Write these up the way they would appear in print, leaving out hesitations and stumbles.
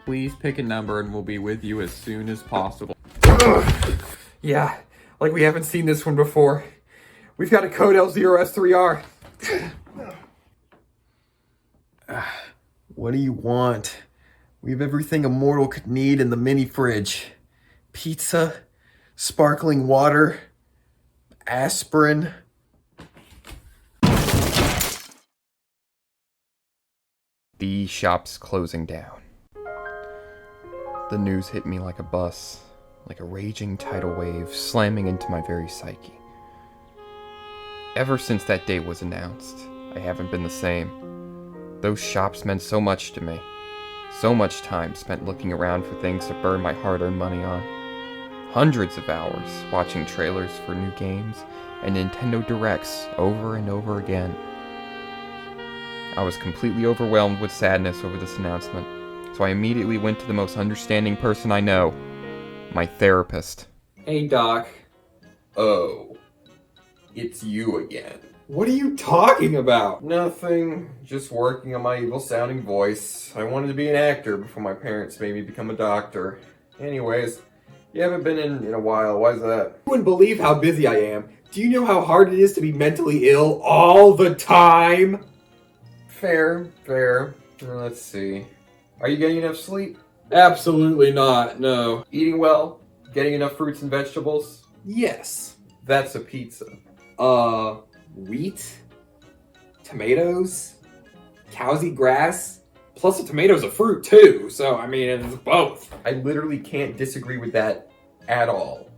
Please pick a number and we'll be with you as soon as possible. Yeah, like we haven't seen this one before. We've got a code L0S3R. What do you want? We have everything a mortal could need in the mini fridge. Pizza, sparkling water, aspirin. The shop's closing down. The news hit me like a bus, like a raging tidal wave slamming into my very psyche. Ever since that date was announced, I haven't been the same. Those shops meant so much to me. So much time spent looking around for things to burn my hard-earned money on. Hundreds of hours watching trailers for new games and Nintendo Directs over and over again. I was completely overwhelmed with sadness over this announcement, so I immediately went to the most understanding person I know, my therapist. Hey, Doc. Oh, it's you again. What are you talking about? Nothing, just working on my evil-sounding voice. I wanted to be an actor before my parents made me become a doctor. Anyways, you haven't been in a while, why is that? You wouldn't believe how busy I am. Do you know how hard it is to be mentally ill all the time? Fair. Let's see. Are you getting enough sleep? Absolutely not, no. Eating well? Getting enough fruits and vegetables? Yes. That's a pizza. Wheat? Tomatoes? Cows eat grass? Plus a tomato's a fruit too, so I mean, it's both. I literally can't disagree with that at all.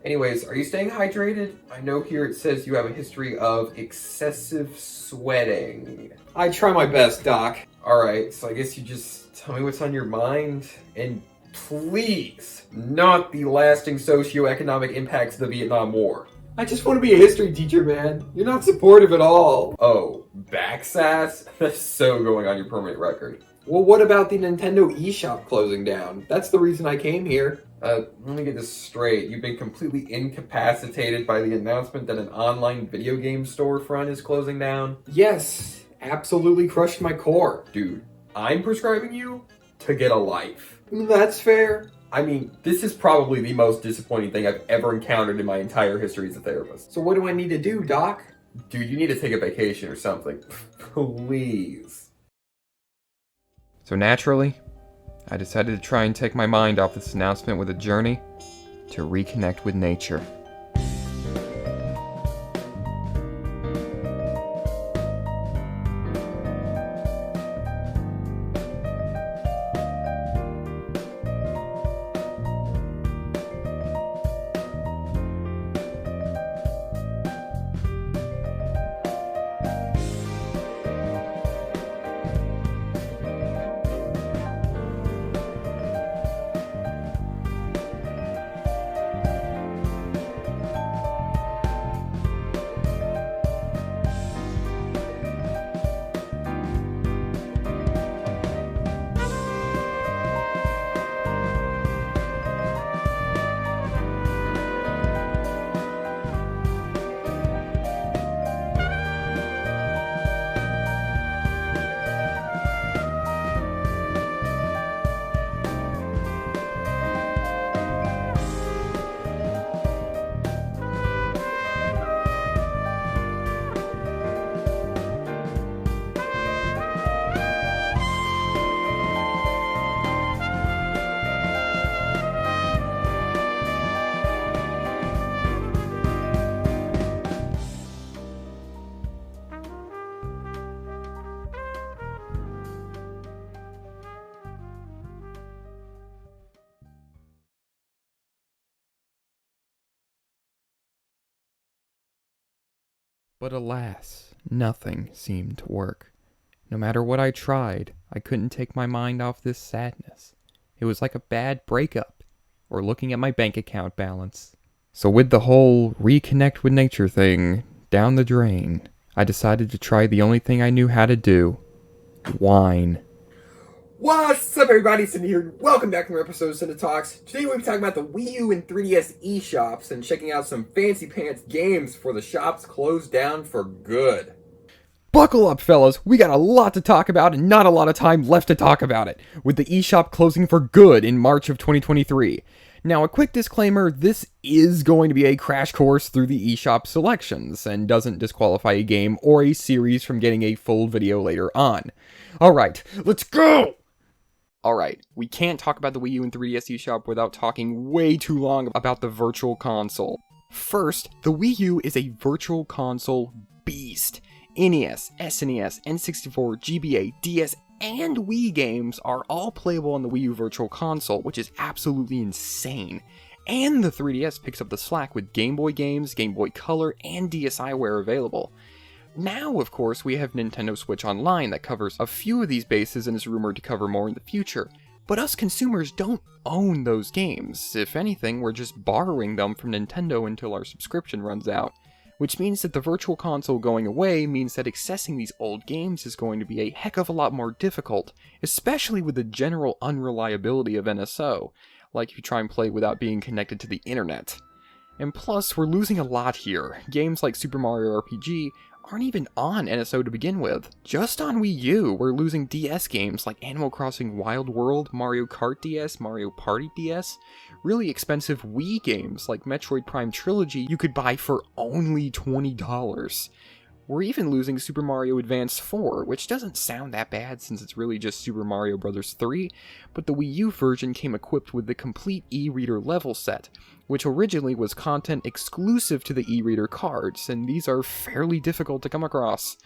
Anyways, are you staying hydrated? I know here it says you have a history of excessive sweating. I try my best, Doc. Alright, so I guess you just tell me what's on your mind, and please, not the lasting socioeconomic impacts of the Vietnam War. I just want to be a history teacher, man. You're not supportive at all. Oh, backsass? That's so going on your permanent record. Well, what about the Nintendo eShop closing down? That's the reason I came here. Let me get this straight. You've been completely incapacitated by the announcement that an online video game storefront is closing down? Yes, absolutely crushed my core. Dude, I'm prescribing you to get a life. That's fair. I mean, this is probably the most disappointing thing I've ever encountered in my entire history as a therapist. So what do I need to do, Doc? Dude, you need to take a vacation or something. Please. So naturally, I decided to try and take my mind off this announcement with a journey to reconnect with nature. But alas, nothing seemed to work. No matter what I tried, I couldn't take my mind off this sadness. It was like a bad breakup, or looking at my bank account balance. So with the whole reconnect with nature thing down the drain, I decided to try the only thing I knew how to do: whine. What's up, everybody? Cynda here. Welcome back to another episode of Cynda Talks. Today we'll be talking about the Wii U and 3DS eShops and checking out some fancy pants games before the shops close down for good. Buckle up, fellas, we got a lot to talk about and not a lot of time left to talk about it, with the eShop closing for good in March of 2023. Now, a quick disclaimer, this is going to be a crash course through the eShop selections, and doesn't disqualify a game or a series from getting a full video later on. Alright, let's go! Alright, we can't talk about the Wii U and 3DS eShop without talking way too long about the Virtual Console. First, the Wii U is a Virtual Console beast. NES, SNES, N64, GBA, DS, and Wii games are all playable on the Wii U Virtual Console, which is absolutely insane. And the 3DS picks up the slack with Game Boy games, Game Boy Color, and DSiWare available. Now, of course, we have Nintendo Switch Online that covers a few of these bases and is rumored to cover more in the future. But us consumers don't own those games. If anything, we're just borrowing them from Nintendo until our subscription runs out. Which means that the Virtual Console going away means that accessing these old games is going to be a heck of a lot more difficult, especially with the general unreliability of NSO, like if you try and play without being connected to the internet. And plus, we're losing a lot here. Games like Super Mario RPG aren't even on NSO to begin with. Just on Wii U, we're losing DS games like Animal Crossing Wild World, Mario Kart DS, Mario Party DS, really expensive Wii games like Metroid Prime Trilogy you could buy for only $20. We're even losing Super Mario Advance 4, which doesn't sound that bad since it's really just Super Mario Bros. 3, but the Wii U version came equipped with the complete e-reader level set, which originally was content exclusive to the e-reader cards, and these are fairly difficult to come across.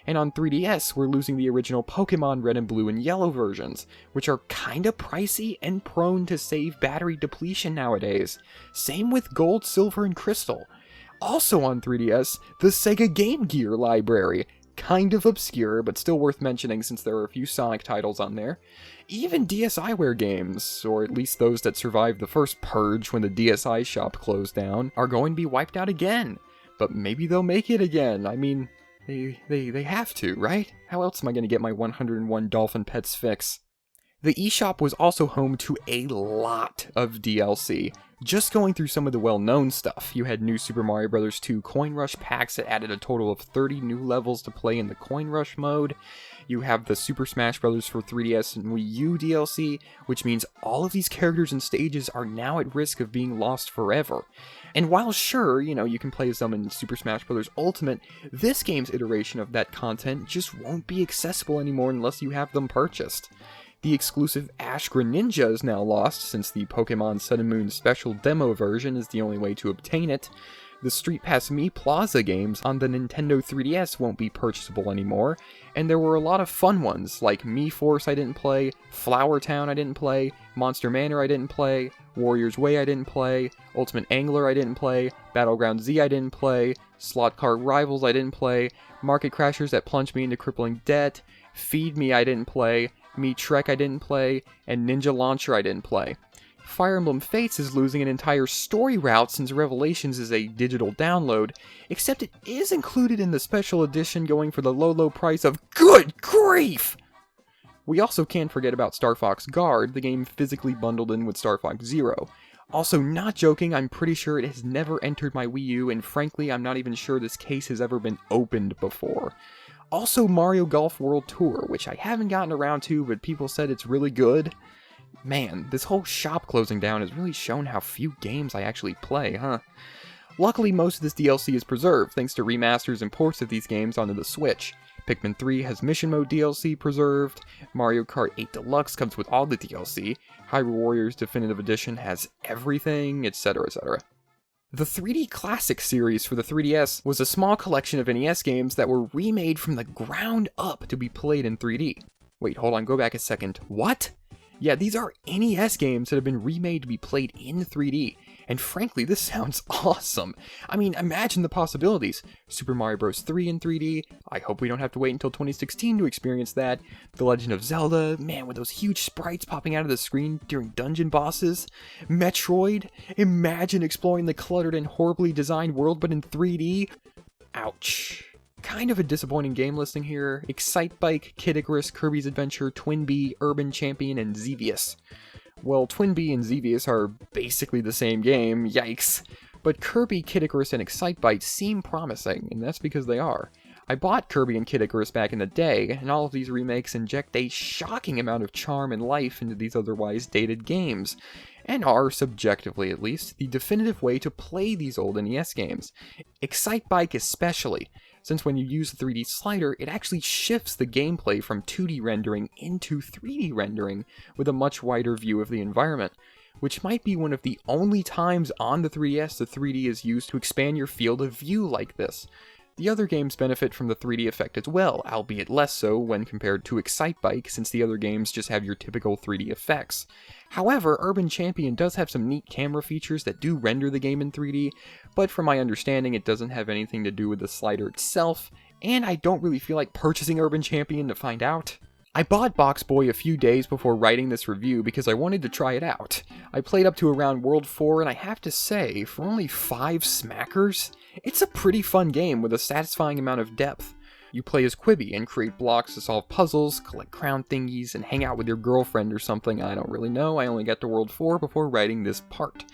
And on 3DS, we're losing the original Pokemon Red and Blue and Yellow versions, which are kinda pricey and prone to save battery depletion nowadays. Same with Gold, Silver, and Crystal. Also on 3DS, the Sega Game Gear library. Kind of obscure, but still worth mentioning since there are a few Sonic titles on there. Even DSiWare games, or at least those that survived the first purge when the DSi shop closed down, are going to be wiped out again. But maybe they'll make it again. I mean, they have to, right? How else am I going to get my 101 Dolphin Pets fix? The eShop was also home to a lot of DLC. Just going through some of the well-known stuff, you had new Super Mario Bros. 2 Coin Rush packs that added a total of 30 new levels to play in the Coin Rush mode. You have the Super Smash Bros. For 3DS and Wii U DLC, which means all of these characters and stages are now at risk of being lost forever. And while sure, you can play as them in Super Smash Bros. Ultimate, this game's iteration of that content just won't be accessible anymore unless you have them purchased. The exclusive Ash Greninja is now lost, since the Pokemon Sun and Moon Special Demo version is the only way to obtain it. The Street Pass Me Plaza games on the Nintendo 3DS won't be purchasable anymore, and there were a lot of fun ones, like Me Force I didn't play, Flower Town I didn't play, Monster Manor I didn't play, Warrior's Way I didn't play, Ultimate Angler I didn't play, Battleground Z I didn't play, Slot Car Rivals I didn't play, Market Crashers that plunged me into crippling debt, Feed Me I didn't play, Me Trek I didn't play, and Ninja Launcher I didn't play. Fire Emblem Fates is losing an entire story route since Revelations is a digital download, except it is included in the special edition going for the low price of good grief! We also can't forget about Star Fox Guard, the game physically bundled in with Star Fox Zero. Also, not joking, I'm pretty sure it has never entered my Wii U, and frankly, I'm not even sure this case has ever been opened before. Also, Mario Golf World Tour, which I haven't gotten around to, but people said it's really good. Man, this whole shop closing down has really shown how few games I actually play, huh? Luckily, most of this DLC is preserved, thanks to remasters and ports of these games onto the Switch. Pikmin 3 has Mission Mode DLC preserved, Mario Kart 8 Deluxe comes with all the DLC, Hyrule Warriors Definitive Edition has everything, etc, etc. The 3D Classic series for the 3DS was a small collection of NES games that were remade from the ground up to be played in 3D. Wait, hold on, go back a second. What? Yeah, these are NES games that have been remade to be played in 3D, and frankly, this sounds awesome. I mean, imagine the possibilities. Super Mario Bros. 3 in 3D, I hope we don't have to wait until 2016 to experience that. The Legend of Zelda, man, with those huge sprites popping out of the screen during dungeon bosses. Metroid, imagine exploring the cluttered and horribly designed world but in 3D. Ouch. Kind of a disappointing game listing here. Excitebike, Kid Icarus, Kirby's Adventure, Twin Bee, Urban Champion, and Xevious. Well, Twin Bee and Xevious are basically the same game, yikes. But Kirby, Kid Icarus, and Excitebike seem promising, and that's because they are. I bought Kirby and Kid Icarus back in the day, and all of these remakes inject a shocking amount of charm and life into these otherwise dated games, and are, subjectively at least, the definitive way to play these old NES games. Excitebike especially, since when you use the 3D slider, it actually shifts the gameplay from 2D rendering into 3D rendering with a much wider view of the environment, which might be one of the only times on the 3DS the 3D is used to expand your field of view like this. The other games benefit from the 3D effect as well, albeit less so when compared to Excitebike, since the other games just have your typical 3D effects. However, Urban Champion does have some neat camera features that do render the game in 3D, but from my understanding it doesn't have anything to do with the slider itself, and I don't really feel like purchasing Urban Champion to find out. I bought Box Boy a few days before writing this review because I wanted to try it out. I played up to around World 4, and I have to say, for only 5 smackers, it's a pretty fun game with a satisfying amount of depth. You play as Quibi and create blocks to solve puzzles, collect crown thingies, and hang out with your girlfriend or something. I don't really know, I only got to World 4 before writing this part.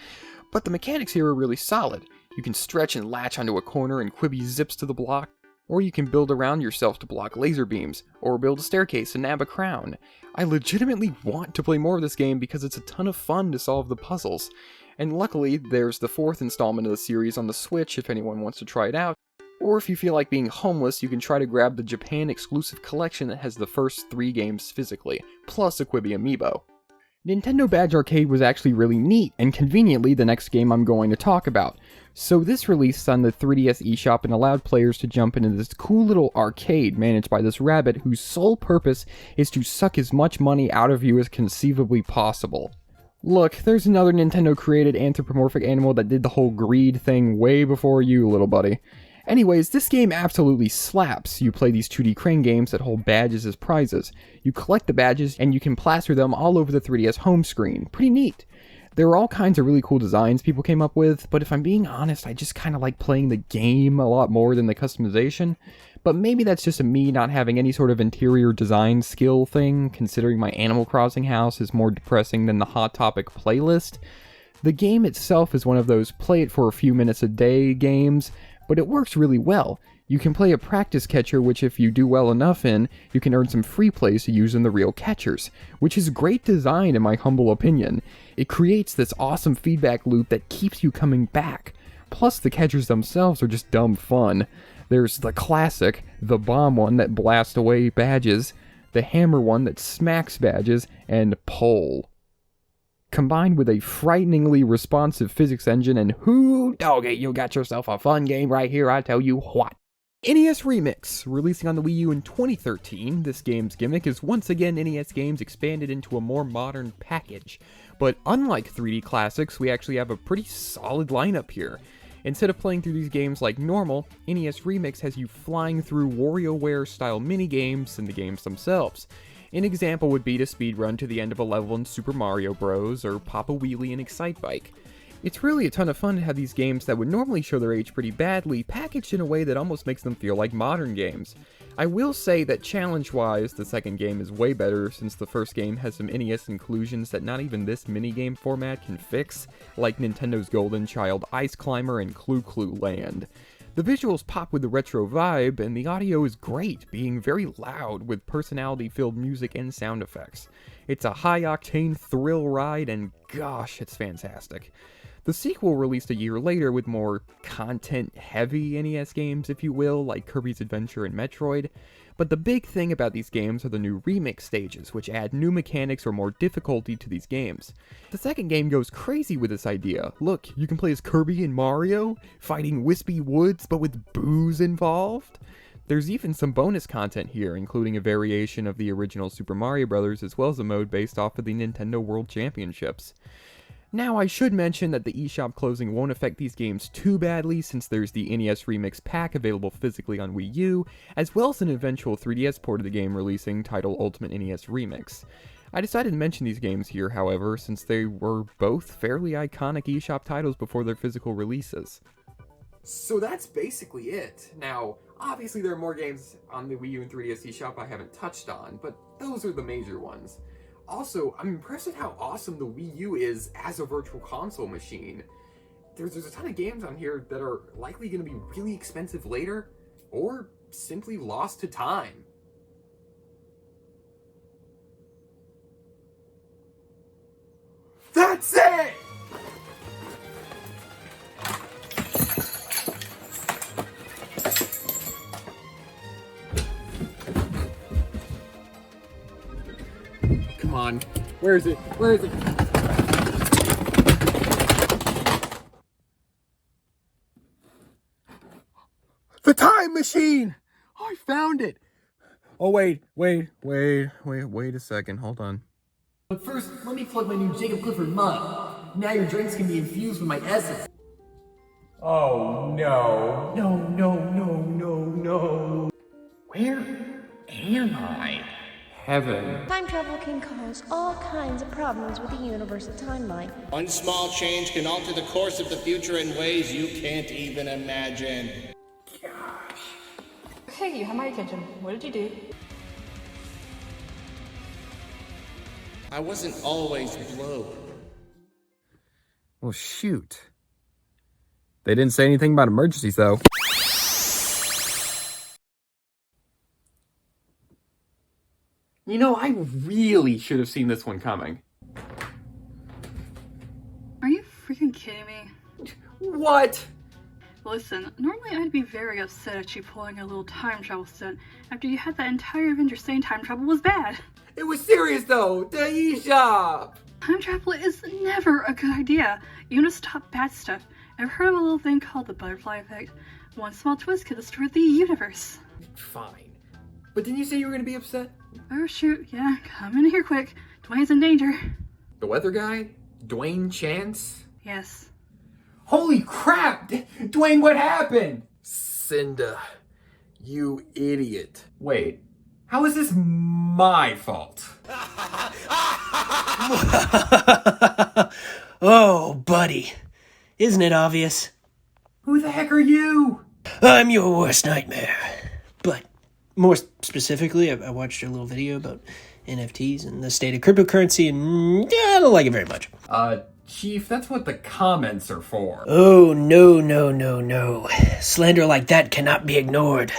But the mechanics here are really solid. You can stretch and latch onto a corner and Quibi zips to the block, or you can build around yourself to block laser beams, or build a staircase and nab a crown. I legitimately want to play more of this game because it's a ton of fun to solve the puzzles. And luckily, there's the 4th installment of the series on the Switch if anyone wants to try it out. Or if you feel like being homeless, you can try to grab the Japan exclusive collection that has the first 3 games physically, plus a Quibi amiibo. Nintendo Badge Arcade was actually really neat, and conveniently the next game I'm going to talk about. So this released on the 3DS eShop and allowed players to jump into this cool little arcade managed by this rabbit whose sole purpose is to suck as much money out of you as conceivably possible. Look, there's another Nintendo-created anthropomorphic animal that did the whole greed thing way before you, little buddy. Anyways, this game absolutely slaps. You play these 2D crane games that hold badges as prizes. You collect the badges, and you can plaster them all over the 3DS home screen. Pretty neat. There were all kinds of really cool designs people came up with, but if I'm being honest, I just kind of like playing the game a lot more than the customization. But maybe that's just a me not having any sort of interior design skill thing, considering my Animal Crossing house is more depressing than the Hot Topic playlist. The game itself is one of those play it for a few minutes a day games, but it works really well. You can play a practice catcher, which if you do well enough in, you can earn some free plays to use in the real catchers, which is great design in my humble opinion. It creates this awesome feedback loop that keeps you coming back. Plus the catchers themselves are just dumb fun. There's the classic, the bomb one that blasts away badges, the hammer one that smacks badges, and pole. Combined with a frighteningly responsive physics engine, and whoo doggy, you got yourself a fun game right here, I tell you what. NES Remix, releasing on the Wii U in 2013, this game's gimmick is once again NES games expanded into a more modern package. But unlike 3D classics, we actually have a pretty solid lineup here. Instead of playing through these games like normal, NES Remix has you flying through WarioWare-style minigames and the games themselves. An example would be to speedrun to the end of a level in Super Mario Bros. Or pop a wheelie in Excitebike. It's really a ton of fun to have these games that would normally show their age pretty badly, packaged in a way that almost makes them feel like modern games. I will say that challenge-wise, the second game is way better, since the first game has some NES inclusions that not even this minigame format can fix, like Nintendo's Golden Child Ice Climber and Clu Clu Land. The visuals pop with the retro vibe, and the audio is great, being very loud with personality-filled music and sound effects. It's a high-octane thrill ride, and gosh, it's fantastic. The sequel released a year later with more content-heavy NES games, if you will, like Kirby's Adventure and Metroid. But the big thing about these games are the new remix stages, which add new mechanics or more difficulty to these games. The second game goes crazy with this idea. Look, you can play as Kirby and Mario, fighting wispy woods but with booze involved. There's even some bonus content here, including a variation of the original Super Mario Bros. As well as a mode based off of the Nintendo World Championships. Now, I should mention that the eShop closing won't affect these games too badly, since there's the NES Remix pack available physically on Wii U, as well as an eventual 3DS port of the game releasing titled Ultimate NES Remix. I decided to mention these games here, however, since they were both fairly iconic eShop titles before their physical releases. So that's basically it. Now, obviously there are more games on the Wii U and 3DS eShop I haven't touched on, but those are the major ones. Also, I'm impressed at how awesome the Wii U is as a virtual console machine. There's a ton of games on here that are likely going to be really expensive later, or simply lost to time. That's it! Come on. Where is it? Where is it? The time machine! Oh, I found it! Oh, wait a second. Hold on. But first, let me plug my new Jacob Clifford mug. Now your drinks can be infused with my essence. Oh, no. No. Where am I? Heaven. Time travel can cause all kinds of problems with the universal timeline. One small change can alter the course of the future in ways you can't even imagine. Okay, you have my attention. What did you do? I wasn't always blue. Well, shoot. They didn't say anything about emergencies, though. You know, I really should have seen this one coming. Are you freaking kidding me? What? Listen, normally I'd be very upset at you pulling a little time travel stunt after you had that entire Avenger saying time travel was bad. It was serious, though. The eShop. Time travel is never a good idea. You want to stop bad stuff. Ever heard of a little thing called the butterfly effect? One small twist could destroy the universe. Fine. But didn't you say you were going to be upset? Oh shoot, yeah, come in here quick. Dwayne's in danger. The weather guy? Dwayne Chance? Yes. Holy crap! Dwayne, what happened? Cynda, you idiot. Wait, how is this my fault? Oh, buddy. Isn't it obvious? Who the heck are you? I'm your worst nightmare. But more specifically, I watched your little video about NFTs and the state of cryptocurrency, and yeah, I don't like it very much. Chief, that's what the comments are for. Oh, no. Slander like that cannot be ignored.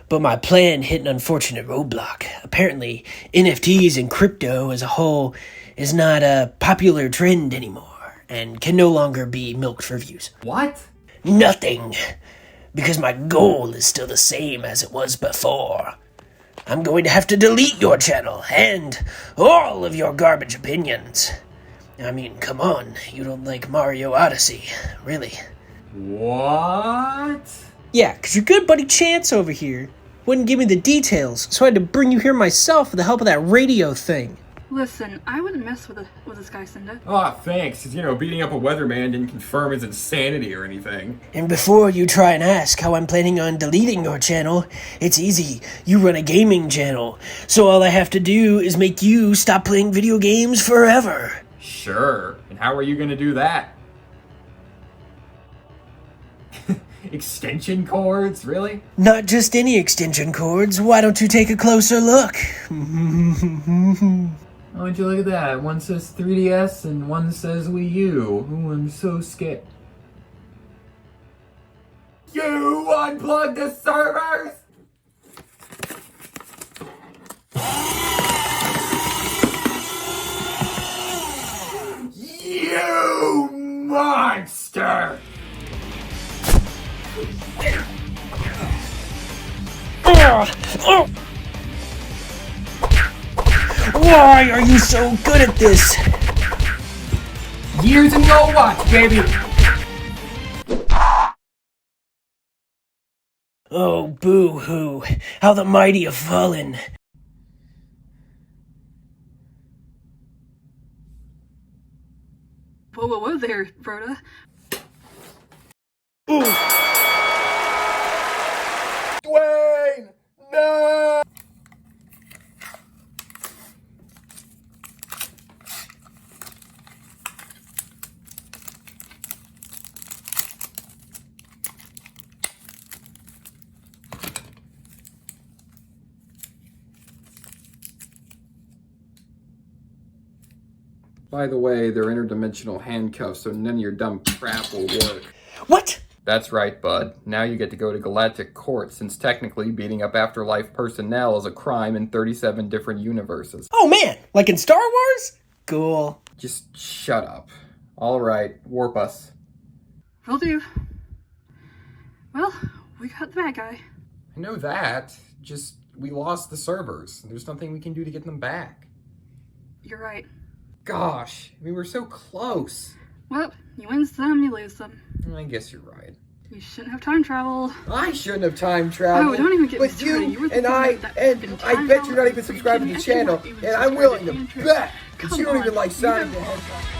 But my plan hit an unfortunate roadblock. Apparently, NFTs and crypto as a whole is not a popular trend anymore, and can no longer be milked for views. What? Nothing. Because my goal is still the same as it was before. I'm going to have to delete your channel and all of your garbage opinions. I mean, come on, you don't like Mario Odyssey, really? What? Yeah, because your good buddy Chance over here wouldn't give me the details, so I had to bring you here myself with the help of that radio thing. Listen, I wouldn't mess with this guy, Cynda. Aw, thanks. Beating up a weatherman didn't confirm his insanity or anything. And before you try and ask how I'm planning on deleting your channel, it's easy. You run a gaming channel, so all I have to do is make you stop playing video games forever. Sure. And how are you gonna do that? Extension cords? Really? Not just any extension cords. Why don't you take a closer look? Why don't you look at that? One says 3DS and one says Wii U. Ooh, I'm so scared. You unplugged the servers? You monster! Why are you so good at this? Years in your watch, baby! Oh, boo-hoo. How the mighty have fallen. Whoa there, Rhoda. Dwayne! No! By the way, they're interdimensional handcuffs, so none of your dumb crap will work. What? That's right, bud. Now you get to go to galactic court, since technically beating up Afterlife personnel is a crime in 37 different universes. Oh man, like in Star Wars? Cool. Just shut up. Alright, warp us. Will do. Well, we got the bad guy. I know that. Just, we lost the servers. There's nothing we can do to get them back. You're right. Gosh, we were so close. Well, you win some, you lose some. I guess you're right. You shouldn't have time traveled. I shouldn't have time traveled. Oh, don't even get me But started. You were and the I, one that and been I time bet you're not traveling even for subscribed to freaking the channel, everyone, even and I'm willing to subscribed to bet that you don't Come even on, like you Sonic have- the Hedgehog.